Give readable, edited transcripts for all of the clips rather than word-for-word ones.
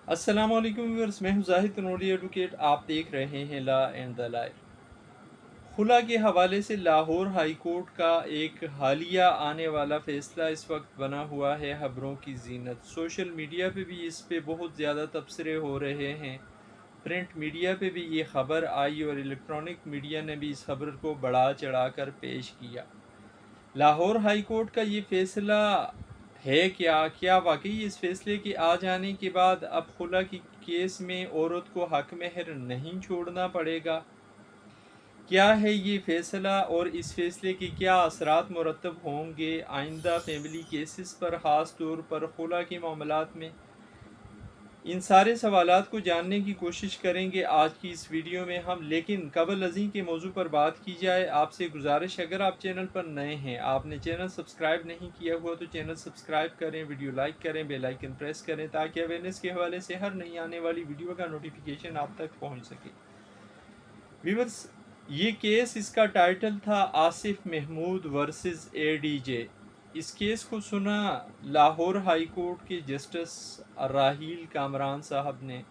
السلام علیکم ویورز، میں ہوں زاہد تنوری ایڈوکیٹ۔ آپ دیکھ رہے ہیں لا اینڈ دا لائف۔ خلا کے حوالے سے لاہور ہائی کورٹ کا ایک حالیہ آنے والا فیصلہ اس وقت بنا ہوا ہے خبروں کی زینت۔ سوشل میڈیا پہ بھی اس پہ بہت زیادہ تبصرے ہو رہے ہیں، پرنٹ میڈیا پہ بھی یہ خبر آئی اور الیکٹرانک میڈیا نے بھی اس خبر کو بڑھا چڑھا کر پیش کیا۔ لاہور ہائی کورٹ کا یہ فیصلہ ہے کیا واقعی اس فیصلے کے آ جانے کے بعد اب خلا کی کیس میں عورت کو حق مہر نہیں چھوڑنا پڑے گا؟ کیا ہے یہ فیصلہ اور اس فیصلے کے کیا اثرات مرتب ہوں گے آئندہ فیملی کیسز پر، خاص طور پر خلا کے معاملات میں؟ ان سارے سوالات کو جاننے کی کوشش کریں گے آج کی اس ویڈیو میں ہم، لیکن قبل ازیں کے موضوع پر بات کی جائے آپ سے گزارش، اگر آپ چینل پر نئے ہیں، آپ نے چینل سبسکرائب نہیں کیا ہوا تو چینل سبسکرائب کریں، ویڈیو لائک کریں، بیل آئیکن پریس کریں تاکہ اویئرنیس کے حوالے سے ہر نئی آنے والی ویڈیو کا نوٹیفیکیشن آپ تک پہنچ سکے۔ ویورز، یہ کیس، اس کا ٹائٹل تھا آصف محمود ورسز اے ڈی جے۔ اس کیس کو سنا لاہور ہائی کورٹ کے جسٹس راحیل کامران صاحب نے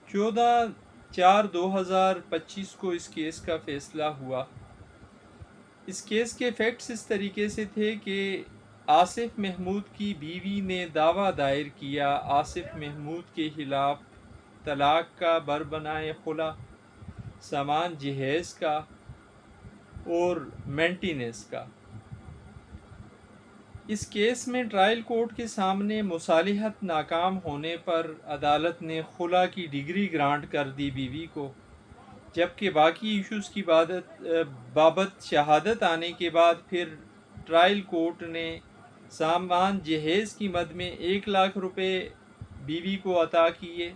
14/4/2025 کو اس کیس کا فیصلہ ہوا۔ اس کیس کے فیکٹس اس طریقے سے تھے کہ آصف محمود کی بیوی نے دعویٰ دائر کیا آصف محمود کے خلاف طلاق کا، بربنائے خلا، سامان جہیز کا اور مینٹیننس کا۔ اس کیس میں ٹرائل کورٹ کے سامنے مصالحت ناکام ہونے پر عدالت نے خلا کی ڈگری گرانٹ کر دی بیوی کو، جبکہ باقی ایشوز کی بابت شہادت آنے کے بعد پھر ٹرائل کورٹ نے سامان جہیز کی مد میں 1,00,000 روپے بیوی کو عطا کیے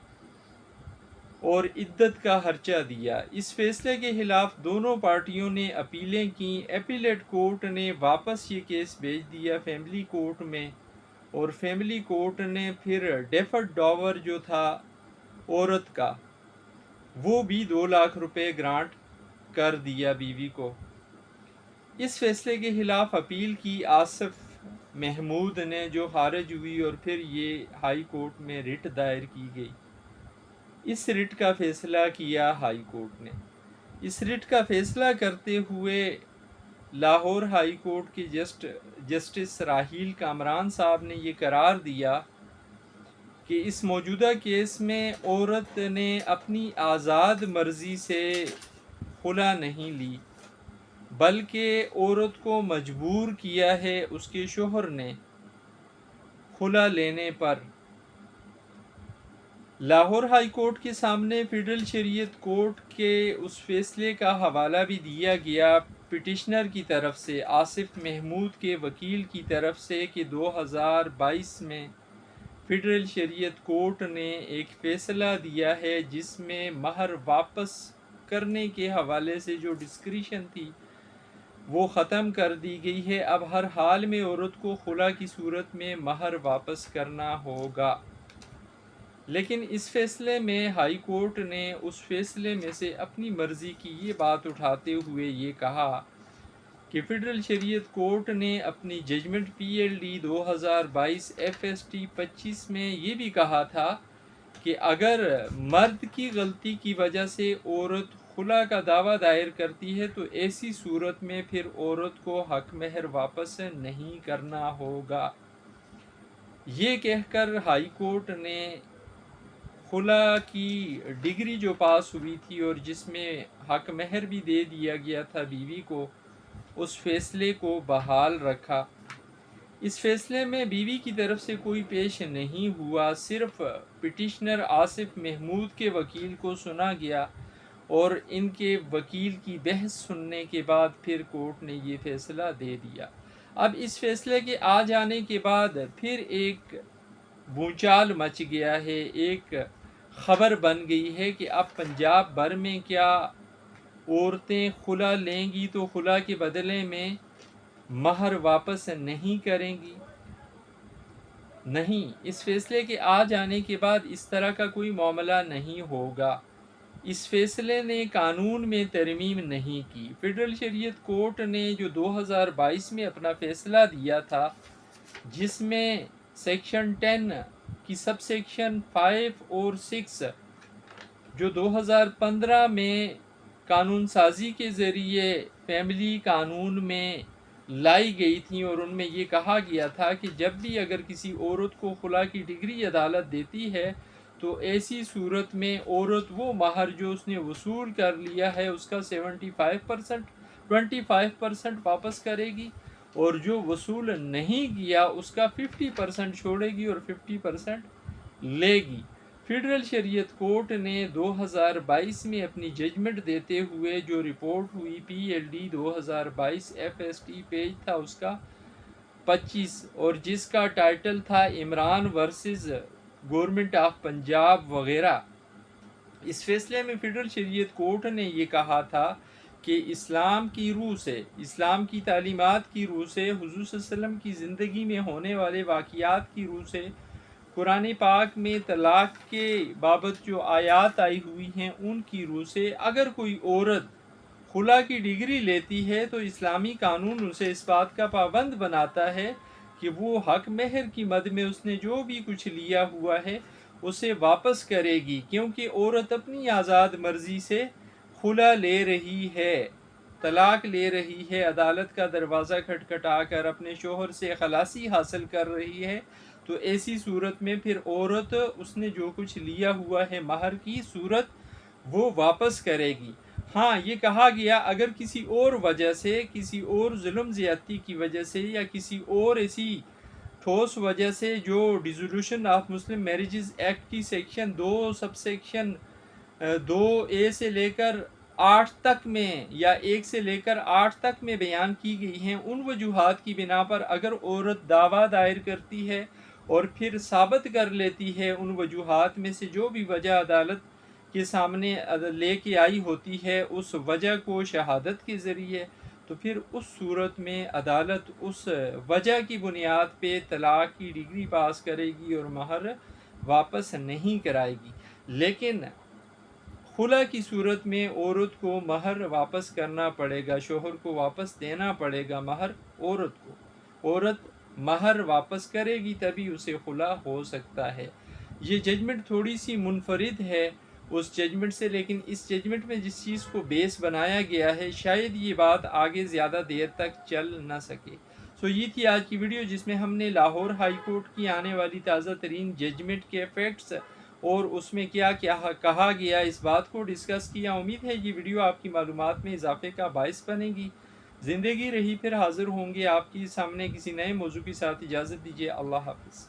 اور عدت کا خرچہ دیا۔ اس فیصلے کے خلاف دونوں پارٹیوں نے اپیلیں کیں۔ اپیلیٹ کورٹ نے واپس یہ کیس بھیج دیا فیملی کورٹ میں، اور فیملی کورٹ نے پھر ڈیفرڈ ڈاور جو تھا عورت کا، وہ بھی 2,00,000 روپے گرانٹ کر دیا بیوی کو۔ اس فیصلے کے خلاف اپیل کی آصف محمود نے، جو خارج ہوئی، اور پھر یہ ہائی کورٹ میں رٹ دائر کی گئی۔ اس رٹ کا فیصلہ کیا ہائی کورٹ نے۔ اس رٹ کا فیصلہ کرتے ہوئے لاہور ہائی کورٹ کے جسٹس راحیل کامران صاحب نے یہ قرار دیا کہ اس موجودہ کیس میں عورت نے اپنی آزاد مرضی سے خلا نہیں لی، بلکہ عورت کو مجبور کیا ہے اس کے شوہر نے خلا لینے پر۔ لاہور ہائی کورٹ کے سامنے فیڈرل شریعت کورٹ کے اس فیصلے کا حوالہ بھی دیا گیا پٹیشنر کی طرف سے، آصف محمود کے وکیل کی طرف سے، کہ 2022 میں فیڈرل شریعت کورٹ نے ایک فیصلہ دیا ہے جس میں مہر واپس کرنے کے حوالے سے جو ڈسکریشن تھی وہ ختم کر دی گئی ہے۔ اب ہر حال میں عورت کو خلا کی صورت میں مہر واپس کرنا ہوگا۔ لیکن اس فیصلے میں ہائی کورٹ نے اس فیصلے میں سے اپنی مرضی کی یہ بات اٹھاتے ہوئے یہ کہا کہ فیڈرل شریعت کورٹ نے اپنی ججمنٹ PLD 2022 FST 25 میں یہ بھی کہا تھا کہ اگر مرد کی غلطی کی وجہ سے عورت خلا کا دعویٰ دائر کرتی ہے تو ایسی صورت میں پھر عورت کو حق مہر واپس نہیں کرنا ہوگا۔ یہ کہہ کر ہائی کورٹ نے خلا کی ڈگری جو پاس ہوئی تھی اور جس میں حق مہر بھی دے دیا گیا تھا بیوی کو، اس فیصلے کو بحال رکھا۔ اس فیصلے میں بیوی کی طرف سے کوئی پیش نہیں ہوا، صرف پٹیشنر آصف محمود کے وکیل کو سنا گیا، اور ان کے وکیل کی بحث سننے کے بعد پھر کورٹ نے یہ فیصلہ دے دیا۔ اب اس فیصلے کے آ جانے کے بعد پھر ایک بھونچال مچ گیا ہے، ایک خبر بن گئی ہے کہ اب پنجاب بھر میں کیا عورتیں خلا لیں گی تو خلا کے بدلے میں مہر واپس نہیں کریں گی؟ نہیں، اس فیصلے کے آ جانے کے بعد اس طرح کا کوئی معاملہ نہیں ہوگا۔ اس فیصلے نے قانون میں ترمیم نہیں کی۔ فیڈرل شریعت کورٹ نے جو 2022 میں اپنا فیصلہ دیا تھا، جس میں سیکشن 10 کی سب سیکشن 5 اور 6 جو 2015 میں قانون سازی کے ذریعے فیملی قانون میں لائی گئی تھیں، اور ان میں یہ کہا گیا تھا کہ جب بھی اگر کسی عورت کو خلا کی ڈگری عدالت دیتی ہے تو ایسی صورت میں عورت وہ مہر جو اس نے وصول کر لیا ہے اس کا 25% واپس کرے گی، اور جو وصول نہیں کیا اس کا 50% چھوڑے گی اور 50% لے گی۔ فیڈرل شریعت کورٹ نے 2022 میں اپنی ججمنٹ دیتے ہوئے جو رپورٹ ہوئی PLD 2022 FST پیج تھا اس کا 25، اور جس کا ٹائٹل تھا Imran versus government of Punjab وغیرہ، اس فیصلے میں فیڈرل شریعت کورٹ نے یہ کہا تھا کہ اسلام کی روح سے، اسلام کی تعلیمات کی روح سے، حضور صلی اللہ علیہ وسلم کی زندگی میں ہونے والے واقعات کی روح سے، قرآن پاک میں طلاق کے بابت جو آیات آئی ہوئی ہیں ان کی روح سے، اگر کوئی عورت خلا کی ڈگری لیتی ہے تو اسلامی قانون اسے اس بات کا پابند بناتا ہے کہ وہ حق مہر کی مد میں اس نے جو بھی کچھ لیا ہوا ہے اسے واپس کرے گی، کیونکہ عورت اپنی آزاد مرضی سے خلا لے رہی ہے، طلاق لے رہی ہے، عدالت کا دروازہ کھٹکھٹا کر اپنے شوہر سے خلاصی حاصل کر رہی ہے، تو ایسی صورت میں پھر عورت اس نے جو کچھ لیا ہوا ہے مہر کی صورت وہ واپس کرے گی۔ ہاں، یہ کہا گیا اگر کسی اور وجہ سے، کسی اور ظلم زیادتی کی وجہ سے یا کسی اور ایسی ٹھوس وجہ سے جو dissolution of Muslim marriages act کی سیکشن 2 سب سیکشن 2A سے لے کر 8 تک میں یا 1 سے لے کر 8 تک میں بیان کی گئی ہیں، ان وجوہات کی بنا پر اگر عورت دعویٰ دائر کرتی ہے اور پھر ثابت کر لیتی ہے ان وجوہات میں سے جو بھی وجہ عدالت کے سامنے لے کے آئی ہوتی ہے اس وجہ کو شہادت کے ذریعے، تو پھر اس صورت میں عدالت اس وجہ کی بنیاد پہ طلاق کی ڈگری پاس کرے گی اور مہر واپس نہیں کرائے گی۔ لیکن خلا کی صورت میں عورت کو مہر واپس کرنا پڑے گا، شوہر کو واپس دینا پڑے گا مہر عورت کو، عورت مہر واپس کرے گی تبھی اسے خلا ہو سکتا ہے۔ یہ ججمنٹ تھوڑی سی منفرد ہے اس ججمنٹ سے، لیکن اس ججمنٹ میں جس چیز کو بیس بنایا گیا ہے شاید یہ بات آگے زیادہ دیر تک چل نہ سکے۔ یہ تھی آج کی ویڈیو جس میں ہم نے لاہور ہائی کورٹ کی آنے والی تازہ ترین ججمنٹ کے فیکٹس اور اس میں کیا کیا کہا گیا اس بات کو ڈسکس کیا۔ امید ہے یہ ویڈیو آپ کی معلومات میں اضافے کا باعث بنے گی۔ زندگی رہی پھر حاضر ہوں گے آپ کے سامنے کسی نئے موضوع کے ساتھ۔ اجازت دیجیے، اللہ حافظ۔